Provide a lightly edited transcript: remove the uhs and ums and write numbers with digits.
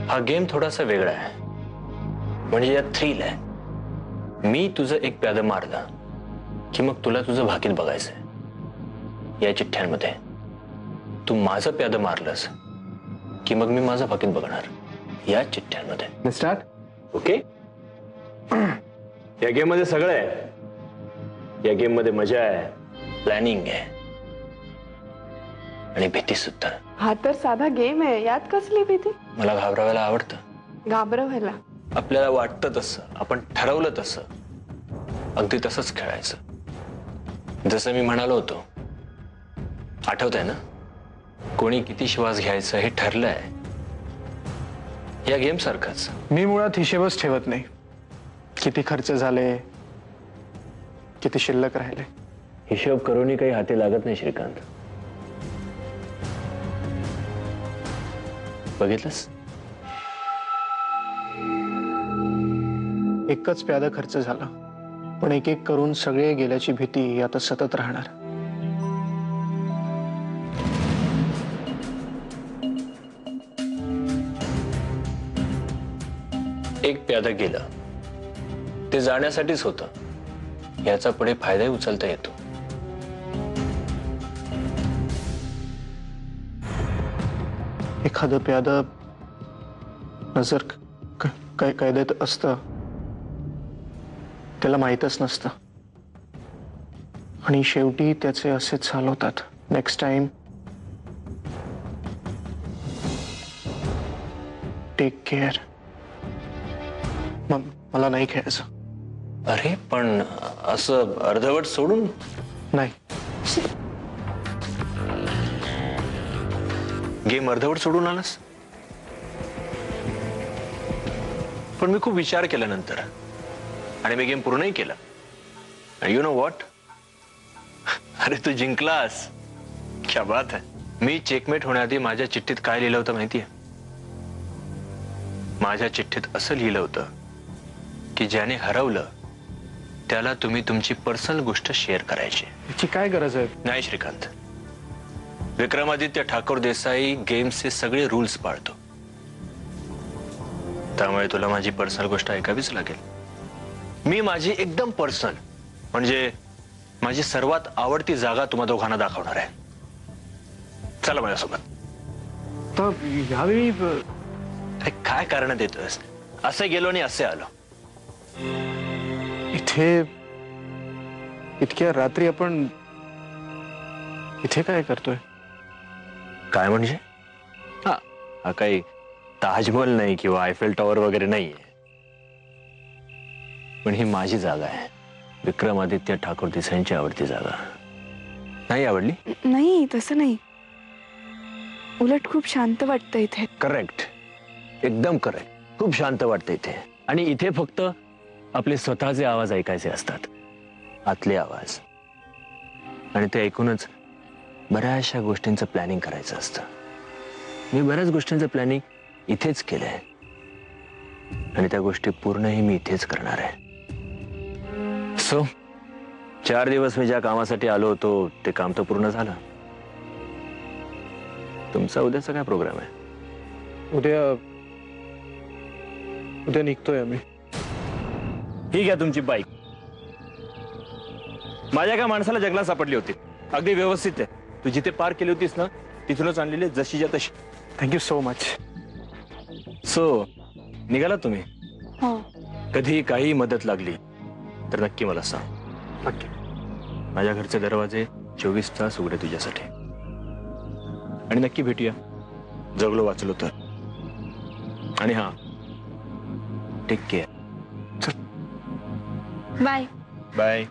हा गेम थोडासा वेगळा आहे, म्हणजे यात थ्रिल आहे. मी तुझं एक प्याद मारलं की मग तुला तुझं भाकीत बघायचंय या चिठ्ठ्यांमध्ये. तू माझं प्याद मारलंस की मग मी माझं भाकीत बघणार या चिठ्ठ्यांमध्ये. स्टार्ट. ओके. या गेम मध्ये सगळं आहे. या गेम मध्ये मजा आहे, प्लॅनिंग आहे आणि भीती सुद्धा. हा तर साधा गेम आहे, यात कसली भीती? मला घाबरायला आवडतं. घाबरवायला? आपल्याला वाटतं तसं, आपण ठरवलं तसं, अगदी तसंच खेळायचं. जसं मी म्हणालो होतो, आठवतंय ना? कोणी किती श्वास घ्यायचं हे ठरलंय. या गेम सारखंच. मी मुळात हिशेबच ठेवत नाही. किती खर्च झाले, किती शिल्लक राहिले. हिशोब करूनही काही हाती लागत नाही श्रीकांत. बघितलंस? एकच प्यादा खर्च झाला, पण एक एक करून सगळे गेल्याची भीती आता सतत राहणार. एक प्यादा गेलं ते जाण्यासाठीच होतं, याचा पुढे फायदाही उचलता येतो. एखादं प्यादा नजर कैदेत असतं, त्याला माहीतच नसतं आणि शेवटी त्याचे असेच हाल होतात. Next time take care. मला नाही खेळायचं. अरे पण असं अर्धवट सोडून नाही. गेम अर्धवट सोडून आलास? पण मी खूप विचार केल्यानंतर आणि मी गेम पूर्णही केला. यू नो व्हॉट, अरे तू जिंकलास. क्या बात है. मी चेकमेट होण्याआधी माझ्या चिठ्ठीत काय लिहिलं होतं माहितीये? माझ्या चिठ्ठीत असं लिहिलं होतं की ज्याने हरवलं त्याला तुम्ही तुमची पर्सनल गोष्ट शेअर करायची. याची काय गरज आहे? नाही श्रीकांत, विक्रमादित्य ठाकूर देसाई गेम्सचे सगळे रूल्स पाळतो, त्यामुळे तुला माझी पर्सनल गोष्ट ऐकावीच लागेल. मी माझी एकदम पर्सनल, म्हणजे माझी सर्वात आवडती जागा तुम्हा दोघांना दाखवणार आहे. चला माझ्यासोबत. तर यावेळी काय कारण देतोयस? असे गेलो आणि असे आलो. इथे इतक्या रात्री आपण इथे काय करतोय? काय म्हणजे? हा काही ताजमहल नाही किंवा आयफेल टॉवर वगैरे नाहीये, पण ही माझी जागा आहे. विक्रमादित्य ठाकूर देसाईंची आवडती जागा. नाही आवडली? नाही, तसं नाही. उलट खूप शांत वाटतं इथे. करेक्ट, एकदम करेक्ट. खूप शांत वाटतं इथे. आणि इथे फक्त आपले स्वतःचे आवाज ऐकायचे असतात, आतले आवाज. आणि ते ऐकूनच बऱ्याचशा गोष्टींचं प्लॅनिंग करायचं असतं. मी बऱ्याच गोष्टींचं प्लॅनिंग इथेच केलंय आणि त्या गोष्टी पूर्णही मी इथेच करणार आहे. सो 4 दिवस मी ज्या कामासाठी आलो होतो ते काम तर पूर्ण झालं. तुमचा उद्याचा काय प्रोग्राम आहे? उद्या निघतोय आम्ही. ठीक आहे, तुमची बाईक माझ्या एका माणसाला जंगलात सापडली होती, अगदी व्यवस्थित आहे. तू जिथे पार्क केली होतीस ना तिथूनच आणलेली, जशीच्या तशी. Thank you so much. सो निघालात तुम्ही? हो. कधी काही मदत लागली तर नक्की मला सांग. नक्की. माझ्या घरचे दरवाजे 24 तास उघडे तुझ्यासाठी. आणि नक्की भेटूया, जगलो वाचलो तर. आणि हा, टेक केअर. बाय. बाय.